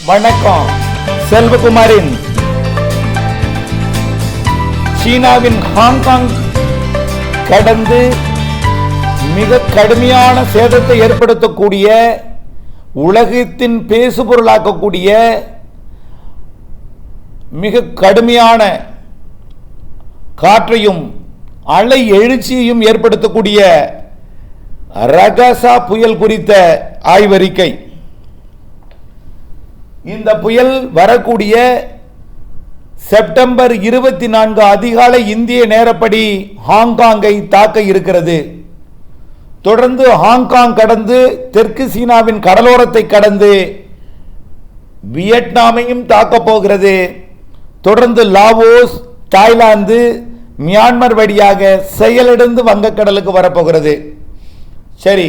வணக்கம். செல்வகுமாரின் சீனாவின் ஹாங்காங் கடந்து மிக கடுமையான சேதத்தை ஏற்படுத்தக்கூடிய, உலகத்தின் பேசுபொருளாக்கக்கூடிய மிக கடுமையான காற்றையும் அலை எழுச்சியையும் ஏற்படுத்தக்கூடிய ரகசா புயல் குறித்த ஆய்வறிக்கை. இந்த புயல் வரக்கூடிய செப்டம்பர் 24 அதிகாலை இந்திய நேரப்படி ஹாங்காங்கை தாக்க இருக்கிறது. தொடர்ந்து ஹாங்காங் கடந்து தெற்கு சீனாவின் கடலோரத்தை கடந்து வியட்நாமையும் தாக்கப் போகிறது. தொடர்ந்து லாவோஸ், தாய்லாந்து, மியான்மர் வழியாக செயலிழந்து வங்கக்கடலுக்கு வரப்போகிறது. சரி,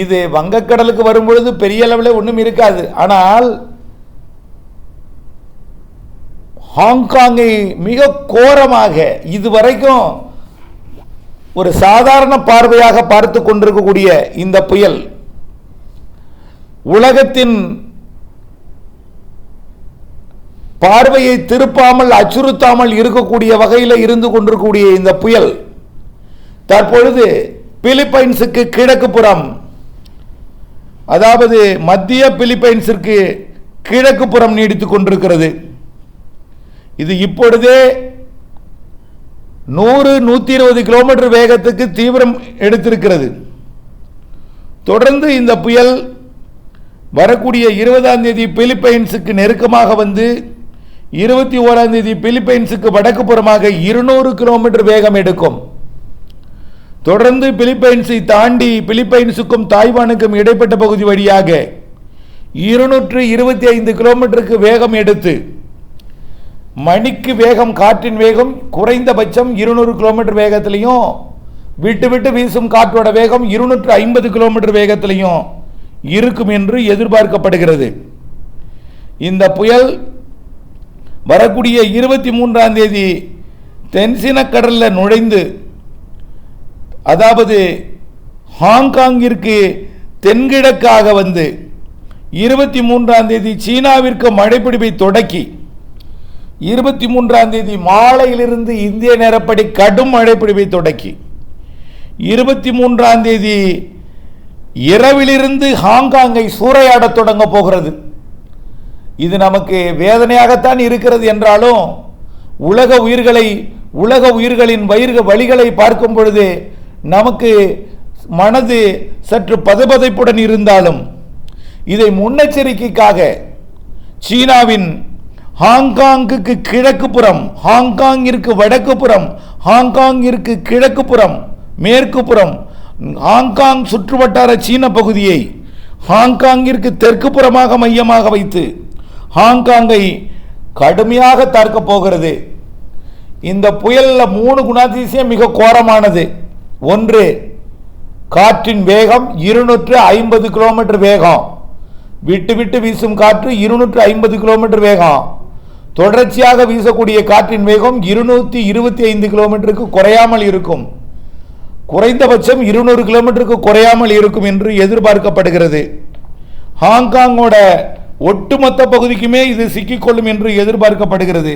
இது வங்கக்கடலுக்கு வரும்பொழுது பெரிய அளவில் ஒன்றும் இருக்காது. ஆனால் ஹாங்காங்கை மிக கோரமாக இதுவரைக்கும் ஒரு சாதாரண பார்வையாக பார்த்து கொண்டிருக்கக்கூடிய இந்த புயல் உலகத்தின் பார்வையை திருப்பாமல் அச்சுறுத்தாமல் இருக்கக்கூடிய வகையில் இருந்து கொண்டிருக்கக்கூடிய இந்த புயல் தற்பொழுது பிலிப்பைன்ஸுக்கு கிழக்கு புறம், அதாவது மத்திய பிலிப்பைன்ஸிற்கு கிழக்கு புறம் நீடித்துக் கொண்டிருக்கிறது. இது இப்பொழுதே 100-120 கிலோமீட்டர் வேகத்துக்கு தீவிரம் எடுத்திருக்கிறது. தொடர்ந்து இந்த புயல் வரக்கூடிய 20ஆம் தேதி பிலிப்பைன்ஸுக்கு நெருக்கமாக வந்து 21ஆம் தேதி பிலிப்பைன்ஸுக்கு வடக்கு புறமாக 200 கிலோமீட்டர் வேகம் எடுக்கும். தொடர்ந்து பிலிப்பைன்ஸை தாண்டி பிலிப்பைன்ஸுக்கும் தாய்வானுக்கும் இடைப்பட்ட பகுதி வழியாக 225 கிலோமீட்டருக்கு வேகம் எடுத்து மணிக்கு வேகம், காற்றின் வேகம் குறைந்தபட்சம் 200 கிலோமீட்டர் வேகத்திலையும், விட்டு விட்டு வீசும் காற்றோட வேகம் 250 கிலோமீட்டர் வேகத்திலையும் இருக்கும் என்று எதிர்பார்க்கப்படுகிறது. இந்த புயல் வரக்கூடிய 23ஆம் தேதி தென்சீன கடலில் நுழைந்து, அதாவது ஹாங்காங்கிற்கு தென்கிழக்காக வந்து 23ஆம் தேதி சீனாவிற்கு மழைப்பிடிப்பை தொடக்கி 23ஆம் தேதி மாலையிலிருந்து இந்திய நேரப்படி கடும் மழைப்பிடிப்பை தொடக்கி 23ஆம் தேதி இரவிலிருந்து ஹாங்காங்கை சூறையாடத் தொடங்க போகிறது. இது நமக்கு வேதனையாகத்தான் இருக்கிறது என்றாலும் உலக உயிர்களின் வழிகளை பார்க்கும் பொழுது நமக்கு மனது சற்று பதபதைப்புடன் இருந்தாலும், இதை முன்னெச்சரிக்கைக்காக சீனாவின் ஹாங்காங்குக்கு கிழக்கு புறம், ஹாங்காங்கிற்கு வடக்கு புறம், ஹாங்காங்கிற்கு கிழக்கு புறம், மேற்கு புறம், ஹாங்காங் சுற்றுவட்டார சீன பகுதியை ஹாங்காங்கிற்கு தெற்கு புறமாக மையமாக வைத்து ஹாங்காங்கை கடுமையாக தாக்கப் போகிறது. இந்த புயலில் 3 குணாதிசயம் மிக கோரமானது. ஒன்று, காற்றின் வேகம் 250 கிலோமீட்டர் வேகம், விட்டு விட்டு வீசும் காற்று 250 கிலோமீட்டர் வேகம், தொடர்ச்சியாக வீசக்கூடிய காற்றின் வேகம் 225 கிலோமீட்டருக்கு குறையாமல் இருக்கும், குறைந்தபட்சம் 200 கிலோமீட்டருக்கு குறையாமல் இருக்கும் என்று எதிர்பார்க்கப்படுகிறது. ஹாங்காங்கோட ஒட்டுமொத்த பகுதிக்குமே இது சிக்கிக்கொள்ளும் என்று எதிர்பார்க்கப்படுகிறது.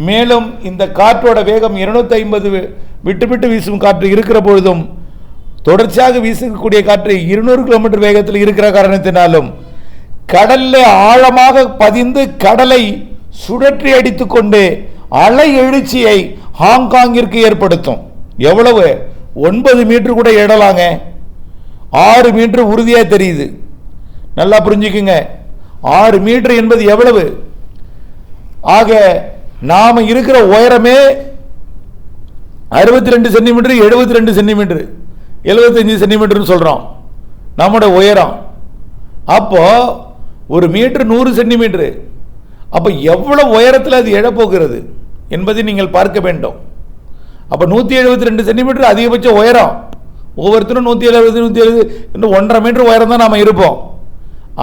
மேலும் இந்த காற்றோட வேகம் 250 விட்டு விட்டு வீசும் காற்று இருக்கிற பொழுதும் தொடர்ச்சியாக வீசக்கூடிய காற்று 200 கிலோமீட்டர் வேகத்தில் இருக்கிற காரணத்தினாலும் கடலில் ஆழமாக பதிந்து கடலை சுழற்றி அடித்துக்கொண்டு அலை எழுச்சியை ஹாங்காங்கிற்கு ஏற்படுத்தும். எவ்வளவு? 9 மீட்டர் கூட இடலாங்க. 6 மீட்டர் உறுதியாக தெரியுது. நல்லா புரிஞ்சுக்குங்க, 6 மீட்டர் என்பது எவ்வளவு? ஆக நாம இருக்கிற உயரமே 62 சென்டிமீட்டர், 72 சென்டிமீட்டர், 75 சென்டிமீட்டர் சொல்றோம் நம்முடைய உயரம். அப்போ ஒரு மீட்டர் 100 சென்டிமீட்டர். அப்போ எவ்வளவு உயரத்தில் அது எழப்போகிறது என்பதை நீங்கள் பார்க்க வேண்டும். அப்போ 172 சென்டிமீட்டர் அதிகபட்ச உயரம். ஒவ்வொருத்தரும் 170, 170 இன்னும் 1.5 மீட்டர் உயரம் தான் நாம் இருப்போம்.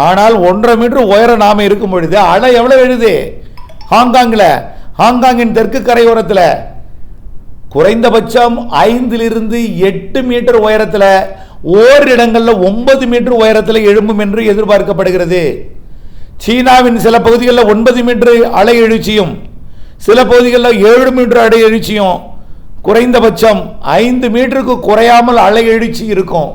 ஆனால் 1.5 மீட்டர் உயரம் நாம் இருக்கும் பொழுது அலை எவ்வளவு எழுது? ஹாங்காங்கின் தெற்கு கரையோரத்தில் குறைந்தபட்சம் 5 to 8 மீட்டர் உயரத்தில், ஓரிடங்களில் 9 மீட்டர் உயரத்தில் எழும்பும் என்று எதிர்பார்க்கப்படுகிறது. சீனாவின் சில பகுதிகளில் 9 மீட்டர் அலை எழுச்சியும், சில பகுதிகளில் 7 மீட்டர் அலை எழுச்சியும், குறைந்தபட்சம் 5 மீட்டருக்கு குறையாமல் அலை எழுச்சி இருக்கும்.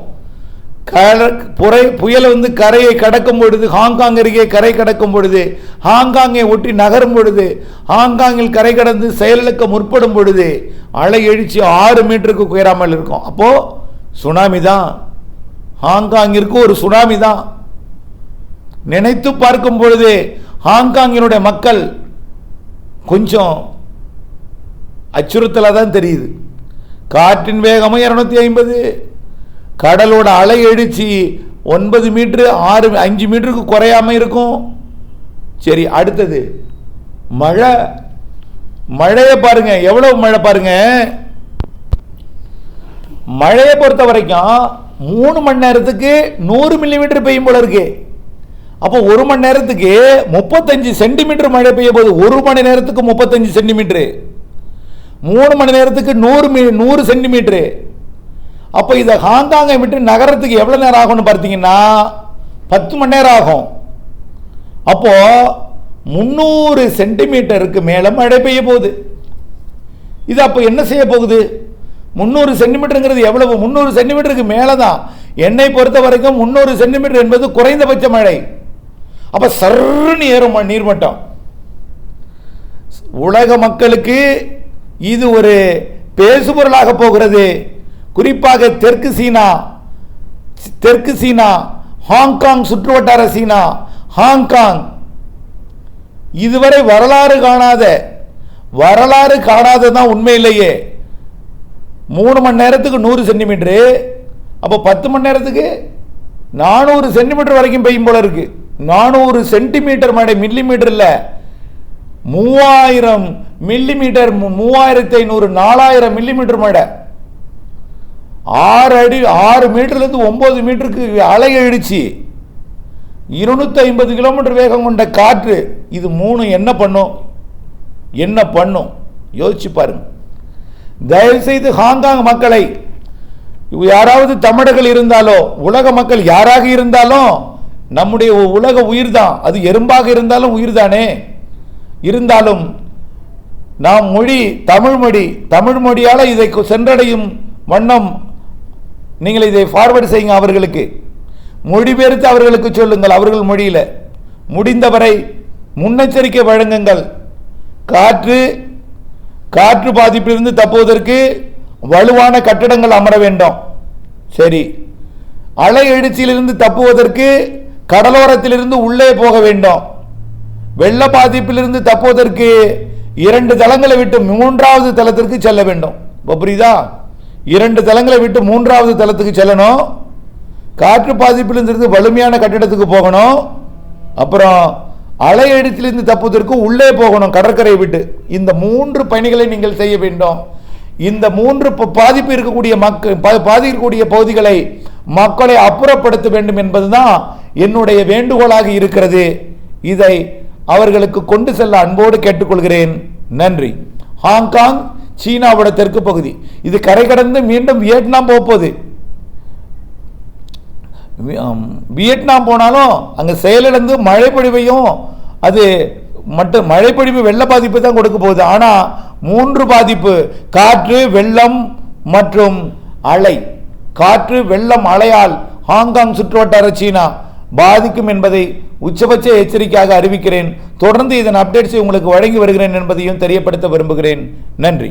புயல் கரையை கடக்கும் பொழுது, ஹாங்காங் அருகே கரை கடக்கும் பொழுது, ஹாங்காங்கை ஒட்டி நகரும் பொழுது, ஹாங்காங்கில் கரை கடந்து செயலிழக்க முற்படும் பொழுது அலை எழுச்சி 6 மீட்டருக்கு உயராமல் இருக்கும். அப்போ சுனாமி தான், ஹாங்காங்கிற்கு ஒரு சுனாமி தான். நினைத்து பார்க்கும் பொழுது ஹாங்காங்கினுடைய மக்கள் கொஞ்சம் அச்சுறுத்தலாக தான் தெரியுது. காற்றின் வேகமும் 250, கடலோட அலை எழுச்சி 9 மீட்டர் 5 மீட்டருக்கு குறையாம இருக்கும். சரி, அடுத்தது மழையை பாருங்க, எவ்வளவு மழை பாருங்க. மழையை பொறுத்த வரைக்கும் 3 மணி நேரத்துக்கு 100 மில்லிமீட்டர் பெய்யும் போல இருக்கு. அப்போ 1 மணி நேரத்துக்கு 35 சென்டிமீட்டர் மழை பெய்ய போகுது. 1 மணி நேரத்துக்கு 35 சென்டிமீட்டர், 3 மணி நேரத்துக்கு 100 சென்டிமீட்டர். அப்போ இதை ஹாங்காங்கை விட்டு நகரத்துக்கு எவ்வளவு நேரம் ஆகும்னு பார்த்தீங்கன்னா 10 மணி நேரம் ஆகும். அப்போ 300 சென்டிமீட்டருக்கு மேல மழை பெய்ய போகுது. இது அப்போ என்ன செய்ய போகுது? 300 சென்டிமீட்டருங்கிறது எவ்வளவு? 300 சென்டிமீட்டருக்கு மேலே தான். என்னை பொறுத்த வரைக்கும் 300 சென்டிமீட்டர் என்பது குறைந்தபட்ச மழை. அப்ப சர்ன்னு ஏறும் நீர்மட்டம். உலக மக்களுக்கு இது ஒரு பேசுபொருளாக போகிறது. குறிப்பாக தெற்கு சீனா, ஹாங்காங் சுற்றுவட்டார சீனா, ஹாங்காங் இதுவரை வரலாறு காணாததான் உண்மையிலேயே. 3 மணி நேரத்துக்கு 100 சென்டிமீட்டர், அப்போ 10 மணி நேரத்துக்கு 400 சென்டிமீட்டர் வரைக்கும் பெய்யும் போல இருக்கு. 400 சென்டிமீட்டர் மழை, மில்லிமீட்டர் இல்ல, 3000 மில்லிமீட்டர், 3500 4000 மில்லிமீட்டர் மழை. 6 மீட்டர்ல இருந்து 9 மீட்டருக்கு அலை எழுச்சி, 250 கிலோமீட்டர் வேகம் கொண்ட காற்று. இது 3 என்ன பண்ணும் யோசிச்சு பாருங்க. தயவு செய்து ஹாங்காங் மக்களை, யாராவது தமிழர்கள் இருந்தாலோ, உலக மக்கள் யாராக இருந்தாலும், நம்முடைய உலக உயிர் தான் அது. எறும்பாக இருந்தாலும் உயிர் தானே. இருந்தாலும் நாம் தமிழ் மொழியால் இதை சென்றடையும் வண்ணம் நீங்கள் இதை ஃபார்வர்ட் செய்யுங்க. அவர்களுக்கு மொழிபெயர்த்து அவர்களுக்கு சொல்லுங்கள். அவர்கள் மொழியில முடிந்தவரை முன்னெச்சரிக்கை வழங்குங்கள். காற்று பாதிப்பிலிருந்து தப்புவதற்கு வலுவான கட்டடங்கள் அமர வேண்டும். சரி, அலை எழுச்சியிலிருந்து தப்புவதற்கு கடலோரத்திலிருந்து உள்ளே போக வேண்டும். வெள்ள பாதிப்பிலிருந்து தப்புவதற்கு 2 தளங்களை விட்டு 3வது தளத்திற்கு செல்ல வேண்டும். புரியுதா? 2 தளங்களை விட்டு 3வது தளத்துக்கு செல்லணும். காற்று பாதிப்பிலிருந்து வலிமையான கட்டிடத்துக்கு போகணும். அப்புறம் அலை எழுச்சியிலிருந்து தப்புவதற்கு உள்ளே போகணும், கடற்கரையை விட்டு. இந்த 3 பணிகளை நீங்கள் செய்ய வேண்டும். இந்த 3 பாதிப்பு இருக்கக்கூடிய பாதிக்கக்கூடிய பகுதிகளை மக்களை அப்புறப்படுத்த வேண்டும் என்பதுதான் என்னுடைய வேண்டுகோளாக இருக்கிறது. இதை அவர்களுக்கு கொண்டு செல்ல அன்போடு கேட்டுக்கொள்கிறேன். நன்றி. ஹாங்காங் சீனாவோட தெற்கு பகுதி. இது கரை கடந்து மீண்டும் வியட்நாம் போகுது. வியட்நாம் போனாலும் அங்க செயலிழந்து மழைப்பொழிவையும், அது மட்டும் மழைப்பொழிவு வெள்ள பாதிப்பு தான் கொடுக்க போகுது. ஆனா 3 பாதிப்பு, காற்று, வெள்ளம் மற்றும் அலை. காற்று, வெள்ளம், அலையால் ஹாங்காங் சுற்றுவட்டார சீனா பாதிக்கும் என்பதை உச்சபட்ச எச்சரிக்கையாக அறிவிக்கிறேன். தொடர்ந்து இதன் அப்டேட்ஸை உங்களுக்கு வழங்கி வருகிறேன் என்பதையும் தெரியப்படுத்த விரும்புகிறேன். நன்றி.